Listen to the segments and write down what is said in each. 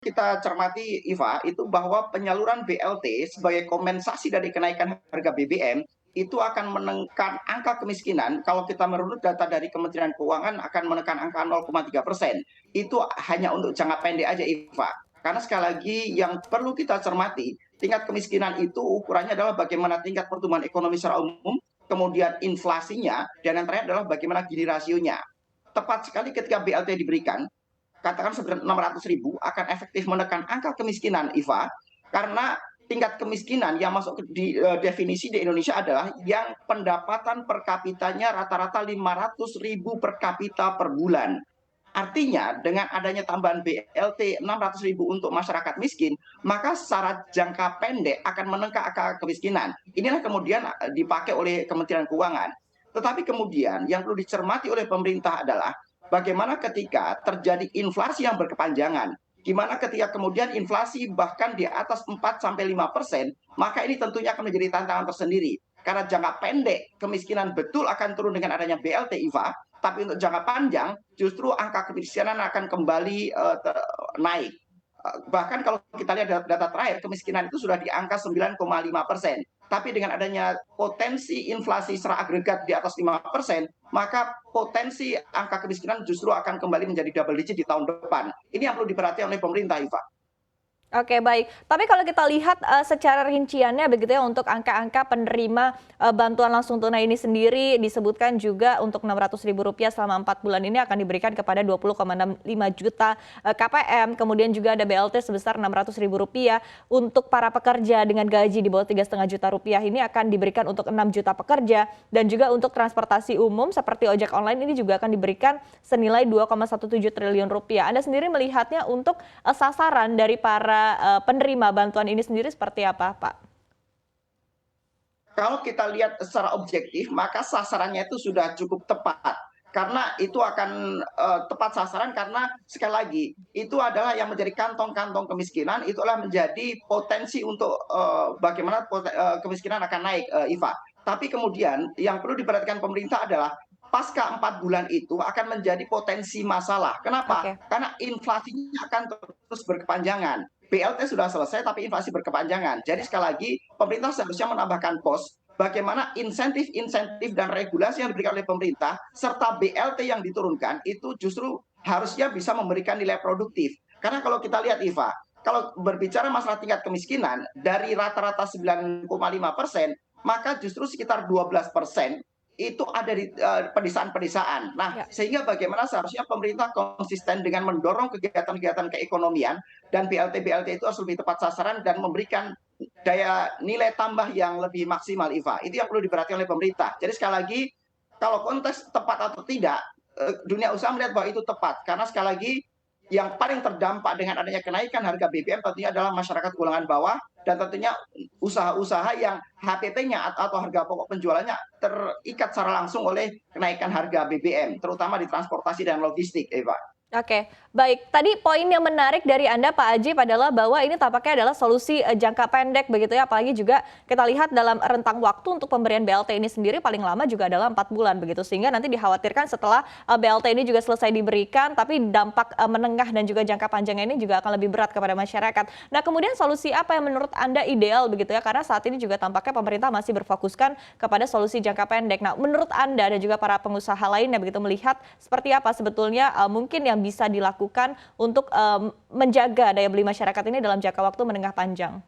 kita cermati Iva, itu bahwa penyaluran BLT sebagai kompensasi dari kenaikan harga BBM itu akan menekan angka kemiskinan. Kalau kita merunut data dari Kementerian Keuangan akan menekan angka 0,3%. Itu hanya untuk jangka pendek aja Iva. Karena sekali lagi yang perlu kita cermati, tingkat kemiskinan itu ukurannya adalah bagaimana tingkat pertumbuhan ekonomi secara umum, kemudian inflasinya, dan yang terakhir adalah bagaimana Gini rasionya. Tepat sekali ketika BLT diberikan, katakan sebenarnya 600.000 akan efektif menekan angka kemiskinan, Iva, karena tingkat kemiskinan yang masuk di definisi di Indonesia adalah yang pendapatan per kapitanya rata-rata 500.000 per kapita per bulan. Artinya dengan adanya tambahan BLT 600.000 untuk masyarakat miskin, maka secara jangka pendek akan menekan angka kemiskinan. Inilah kemudian dipakai oleh Kementerian Keuangan. Tetapi kemudian yang perlu dicermati oleh pemerintah adalah bagaimana ketika terjadi inflasi yang berkepanjangan. Gimana ketika kemudian inflasi bahkan di atas 4-5%, maka ini tentunya akan menjadi tantangan tersendiri. Karena jangka pendek kemiskinan betul akan turun dengan adanya BLT, Iva, tapi untuk jangka panjang justru angka kemiskinan akan kembali naik. Bahkan kalau kita lihat data terakhir, kemiskinan itu sudah di angka 9,5%. Tapi dengan adanya potensi inflasi secara agregat di atas 5%, maka potensi angka kemiskinan justru akan kembali menjadi double digit di tahun depan. Ini yang perlu diperhatikan oleh pemerintah, Iva. Oke, baik. Tapi kalau kita lihat secara rinciannya begitu ya untuk angka-angka penerima bantuan langsung tunai ini sendiri disebutkan juga untuk Rp600.000 selama 4 bulan ini akan diberikan kepada 20,65 juta KPM. Kemudian juga ada BLT sebesar Rp600.000 untuk para pekerja dengan gaji di bawah 3,5 juta rupiah ini akan diberikan untuk 6 juta pekerja, dan juga untuk transportasi umum seperti ojek online ini juga akan diberikan senilai 2,17 triliun rupiah. Anda sendiri melihatnya untuk sasaran dari para penerima bantuan ini sendiri seperti apa, Pak? Kalau kita lihat secara objektif, maka sasarannya itu sudah cukup tepat. Karena itu akan tepat sasaran karena sekali lagi itu adalah yang menjadi kantong-kantong kemiskinan, itulah menjadi potensi untuk bagaimana kemiskinan akan naik, Iva. Tapi kemudian yang perlu diperhatikan pemerintah adalah pasca 4 bulan itu akan menjadi potensi masalah. Kenapa? Oke. Karena inflasinya akan terus berkepanjangan. BLT sudah selesai tapi inflasi berkepanjangan. Jadi sekali lagi pemerintah seharusnya menambahkan pos bagaimana insentif-insentif dan regulasi yang diberikan oleh pemerintah serta BLT yang diturunkan itu justru harusnya bisa memberikan nilai produktif. Karena kalau kita lihat Iva, kalau berbicara masalah tingkat kemiskinan dari rata-rata 9,5%, maka justru sekitar 12% itu ada di pedesaan-pedesaan. Nah, Ya. sehingga bagaimana seharusnya pemerintah konsisten dengan mendorong kegiatan-kegiatan keekonomian dan BLT-BLT itu harus lebih tepat sasaran dan memberikan daya nilai tambah yang lebih maksimal, Iva. Itu yang perlu diperhatikan oleh pemerintah. Jadi sekali lagi, kalau konteks tepat atau tidak, dunia usaha melihat bahwa itu tepat. Karena sekali lagi, yang paling terdampak dengan adanya kenaikan harga BBM tentunya adalah masyarakat golongan bawah dan tentunya usaha-usaha yang HPP-nya atau harga pokok penjualannya terikat secara langsung oleh kenaikan harga BBM, terutama di transportasi dan logistik, Eva. Oke, baik. Tadi poin yang menarik dari Anda, Pak Ajib, adalah bahwa ini tampaknya adalah solusi jangka pendek begitu ya, apalagi juga kita lihat dalam rentang waktu untuk pemberian BLT ini sendiri paling lama juga adalah 4 bulan begitu, sehingga nanti dikhawatirkan setelah BLT ini juga selesai diberikan, tapi dampak menengah dan juga jangka panjangnya ini juga akan lebih berat kepada masyarakat. Nah, kemudian solusi apa yang menurut Anda ideal begitu ya, karena saat ini juga tampaknya pemerintah masih berfokuskan kepada solusi jangka pendek. Nah, menurut Anda dan juga para pengusaha lainnya begitu melihat seperti apa sebetulnya mungkin yang bisa dilakukan untuk menjaga daya beli masyarakat ini dalam jangka waktu menengah panjang?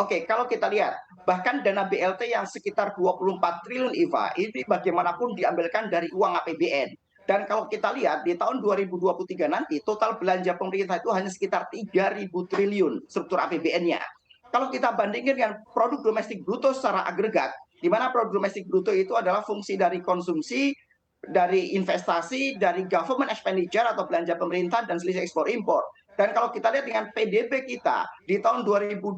Oke, kalau kita lihat, bahkan dana BLT yang sekitar 24 triliun, Iva, ini bagaimanapun diambilkan dari uang APBN. Dan kalau kita lihat di tahun 2023 nanti, total belanja pemerintah itu hanya sekitar 3.000 triliun struktur APBN-nya. Kalau kita bandingkan dengan produk domestik bruto secara agregat, di mana produk domestik bruto itu adalah fungsi dari konsumsi, dari investasi, dari government expenditure atau belanja pemerintah dan selisih ekspor impor. Dan kalau kita lihat dengan PDB kita di tahun 2021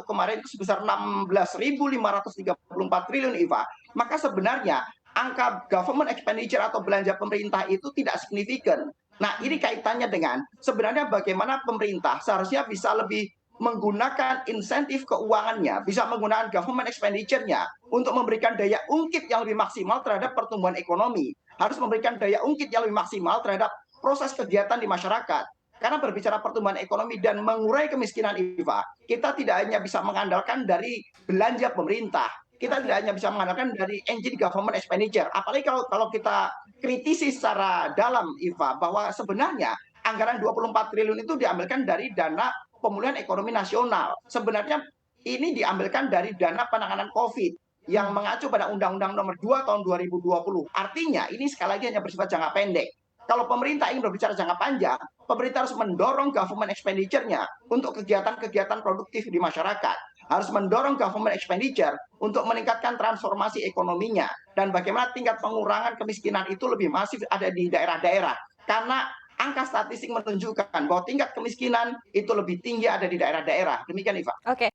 kemarin itu sebesar 16.534 triliun, Iva, maka sebenarnya angka government expenditure atau belanja pemerintah itu tidak signifikan. Nah, ini kaitannya dengan sebenarnya bagaimana pemerintah seharusnya bisa lebih menggunakan insentif keuangannya, bisa menggunakan government expenditure-nya untuk memberikan daya ungkit yang lebih maksimal terhadap pertumbuhan ekonomi, harus memberikan daya ungkit yang lebih maksimal terhadap proses kegiatan di masyarakat. Karena berbicara pertumbuhan ekonomi dan mengurai kemiskinan, Iva, kita tidak hanya bisa mengandalkan dari belanja pemerintah, kita Oke. tidak hanya bisa mengandalkan dari engine government expenditure. Apalagi kalau kita kritisi secara dalam, Iva, bahwa sebenarnya anggaran 24 triliun itu diambilkan dari dana pemulihan ekonomi nasional. Sebenarnya ini diambilkan dari dana penanganan COVID yang Hmm. mengacu pada Undang-Undang Nomor 2 Tahun 2020. Artinya ini sekali lagi hanya bersifat jangka pendek. Kalau pemerintah ingin berbicara jangka panjang, pemerintah harus mendorong government expenditure-nya untuk kegiatan-kegiatan produktif di masyarakat. Harus mendorong government expenditure untuk meningkatkan transformasi ekonominya. Dan bagaimana tingkat pengurangan kemiskinan itu lebih masif ada di daerah-daerah. Karena angka statistik menunjukkan bahwa tingkat kemiskinan itu lebih tinggi ada di daerah-daerah. Demikian, Iva. Oke.